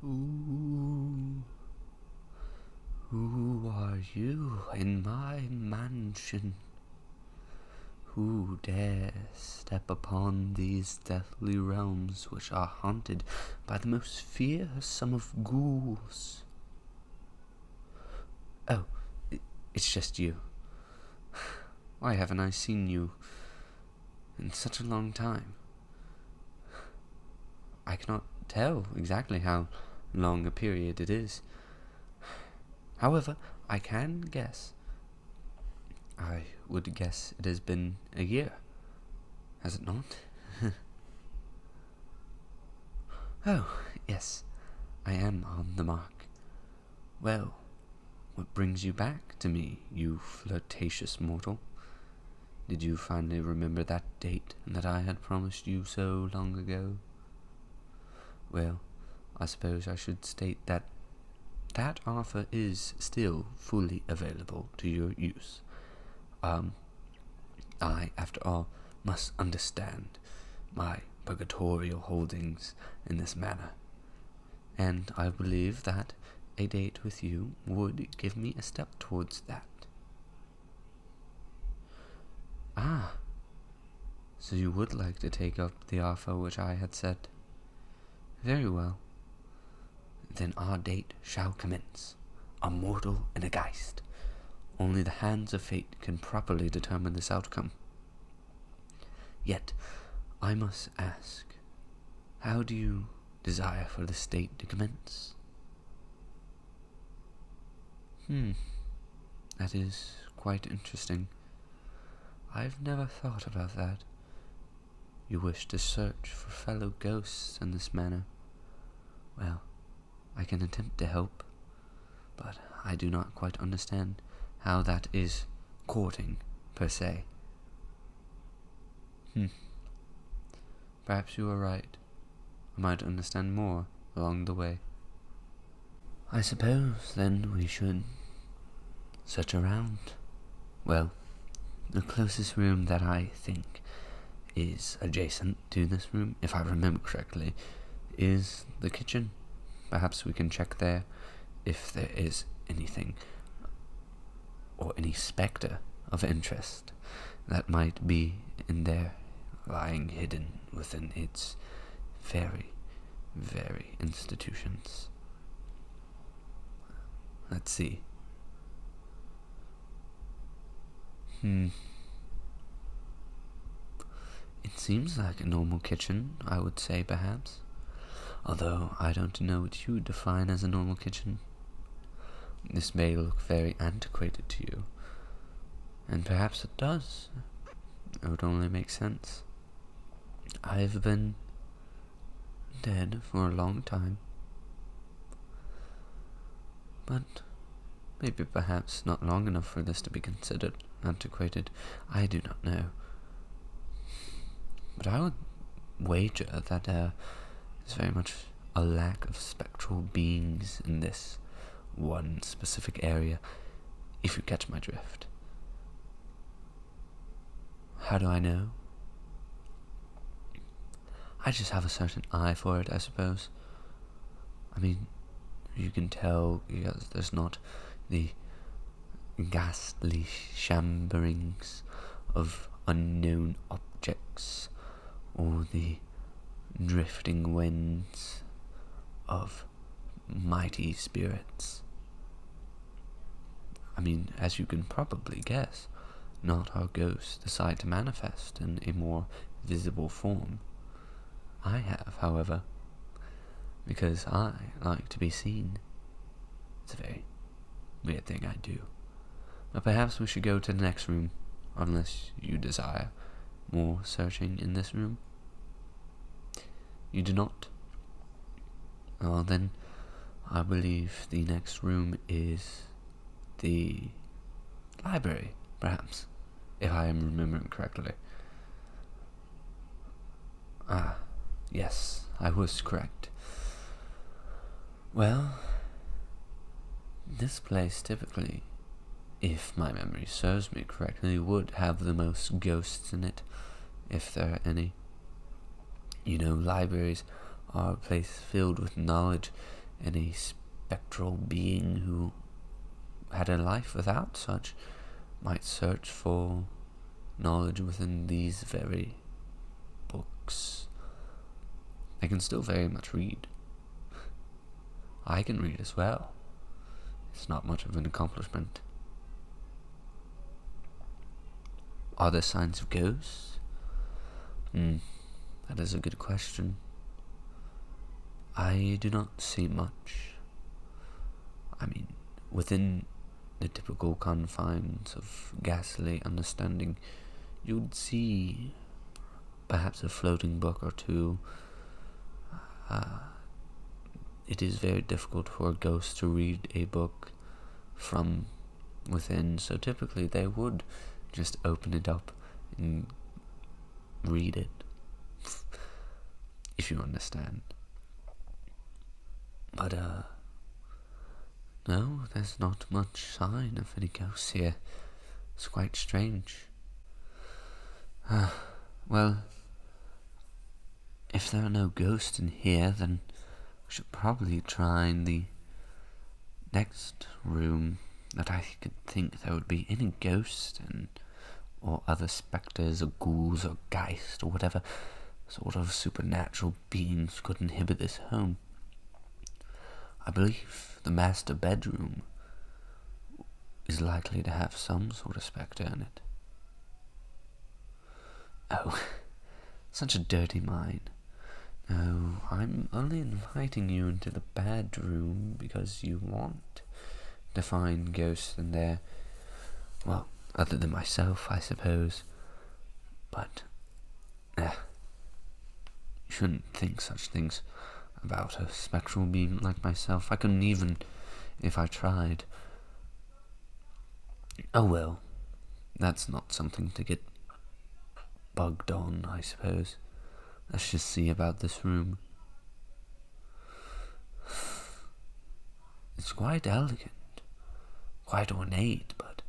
Who, who are you in my mansion? Who dare step upon these deathly realms which are haunted by the most fearsome of ghouls? Oh, it's just you. Why haven't I seen you in such a long time? I cannot tell exactly how long a period it is. However, I can guess. I would guess it has been a year, has it not? Oh, yes, I am on the mark. Well, what brings you back to me, you flirtatious mortal? Did you finally remember that date that I had promised you so long ago? Well, I suppose I should state that offer is still fully available to your use. I, after all, must understand my purgatorial holdings in this manner, and I believe that a date with you would give me a step towards that. Ah, so you would like to take up the offer which I had set? Very well. Then our date shall commence, a mortal and a geist. Only the hands of fate can properly determine this outcome. Yet, I must ask, how do you desire for this date to commence? That is quite interesting. I've never thought about that. You wish to search for fellow ghosts in this manner. Well, I can attempt to help, but I do not quite understand how that is courting, per se. Perhaps you are right. I might understand more along the way. I suppose, then, we should search around. Well, the closest room that I think is adjacent to this room, if I remember correctly, is the kitchen. Perhaps we can check there if there is anything or any spectre of interest that might be in there, lying hidden within its very, very institutions. Let's see. It seems like a normal kitchen, I would say, perhaps. Although I don't know what you define as a normal kitchen. This may look very antiquated to you, and perhaps it does. It would only make sense. I've been dead for a long time, but maybe perhaps not long enough for this to be considered antiquated. I do not know. But I would wager that there's very much a lack of spectral beings in this one specific area, if you catch my drift. How do I know? I just have a certain eye for it, I suppose. I mean, you can tell because there's not the ghastly chamberings of unknown objects or the drifting winds of mighty spirits. I mean, as you can probably guess, not our ghosts decide to manifest in a more visible form. I have, however, because I like to be seen. It's a very weird thing I do. But perhaps we should go to the next room, unless you desire more searching in this room. You do not? Well then, I believe the next room is the library, perhaps, if I am remembering correctly. Ah, yes, I was correct. Well, this place typically, if my memory serves me correctly, would have the most ghosts in it, if there are any. You know, libraries are a place filled with knowledge any spectral being who had a life without such might search for knowledge within these very books. They can still very much read. I can read as well. It's not much of an accomplishment. Are there signs of ghosts? That is a good question. I do not see much. I mean, within the typical confines of ghastly understanding, you'd see perhaps a floating book or two. It is very difficult for a ghost to read a book from within, so typically they would just open it up and read it, if you understand. But, no, there's not much sign of any ghosts here. It's quite strange. Well, if there are no ghosts in here, then we should probably try in the next room that I could think there would be any ghosts or other spectres or ghouls or geists or whatever sort of supernatural beings could inhabit this home. I believe the master bedroom is likely to have some sort of spectre in it. Oh, such a dirty mind. No, I'm only inviting you into the bedroom because you want to find ghosts in there. Well, other than myself, I suppose. But, you shouldn't think such things about a spectral being like myself. I couldn't even if I tried. Oh well, that's not something to get bugged on, I suppose. Let's just see about this room. It's quite elegant, quite ornate, but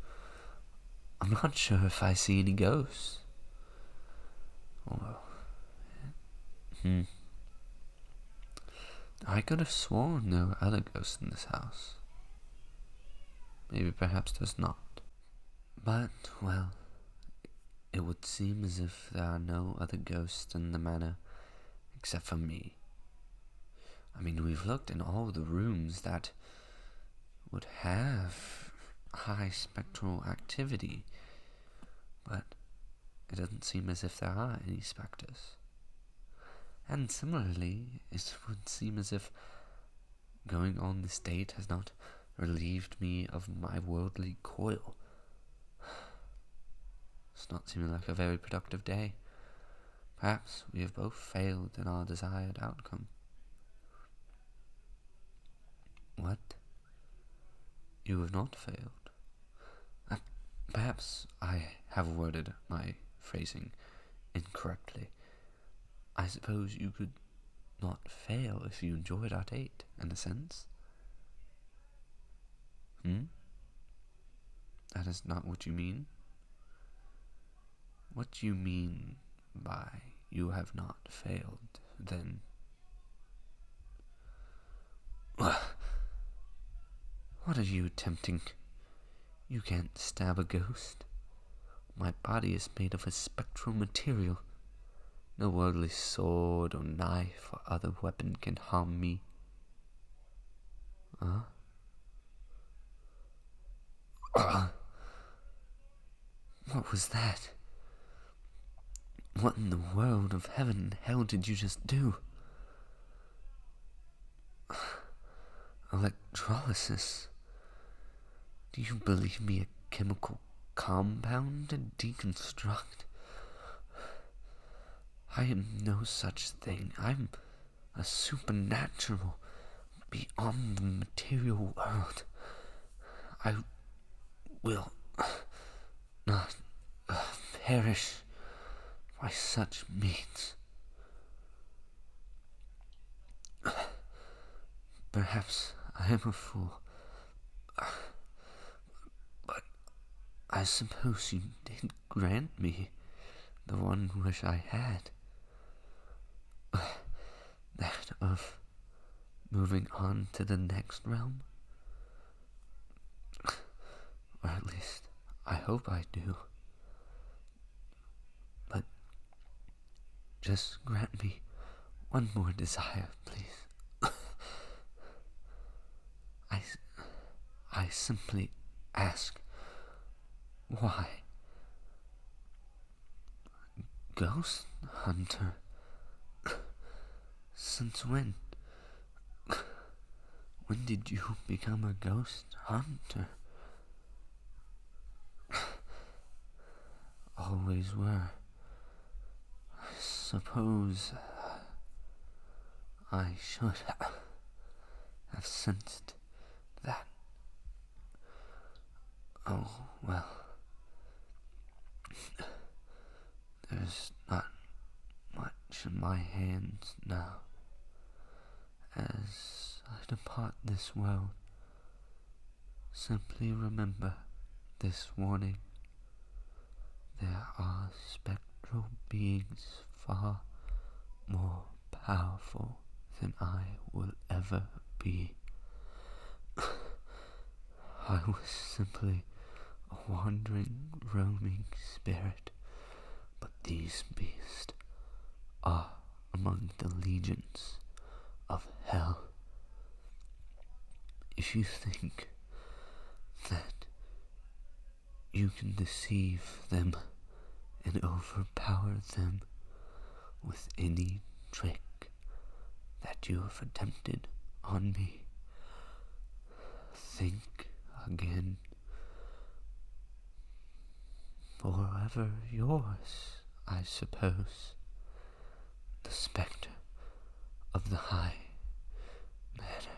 I'm not sure if I see any ghosts. I could have sworn there were other ghosts in this house. Maybe perhaps there's not. But, well, it would seem as if there are no other ghosts in the manor except for me. I mean, we've looked in all the rooms that would have high spectral activity, but it doesn't seem as if there are any spectres. And similarly, it would seem as if going on this date has not relieved me of my worldly coil. It's not seeming like a very productive day. Perhaps we have both failed in our desired outcome. What? You have not failed. Perhaps I have worded my phrasing incorrectly. I suppose you could not fail if you enjoyed our date, in a sense. That is not what you mean? What do you mean by you have not failed, then? What are you attempting? You can't stab a ghost. My body is made of a spectral material. No worldly sword or knife or other weapon can harm me. What was that? What in the world of heaven and hell did you just do? Electrolysis? Do you believe me a chemical compound to deconstruct? I am no such thing. I'm a supernatural beyond the material world. I will not perish by such means. Perhaps I am a fool, but I suppose you did grant me the one wish I had, that of moving on to the next realm? Or at least, I hope I do. But just grant me one more desire, please. I simply ask, why? Ghost hunter? Since when? When did you become a ghost hunter? Always were. I suppose I should have sensed that. Oh, well. There's not much in my hands now. As I depart this world, simply remember this warning. There are spectral beings far more powerful than I will ever be. I was simply a wandering, roaming spirit, but these beasts are among the legions of hell. If you think that you can deceive them and overpower them with any trick that you have attempted on me, think again. Forever yours, I suppose, the spectre of the high manor.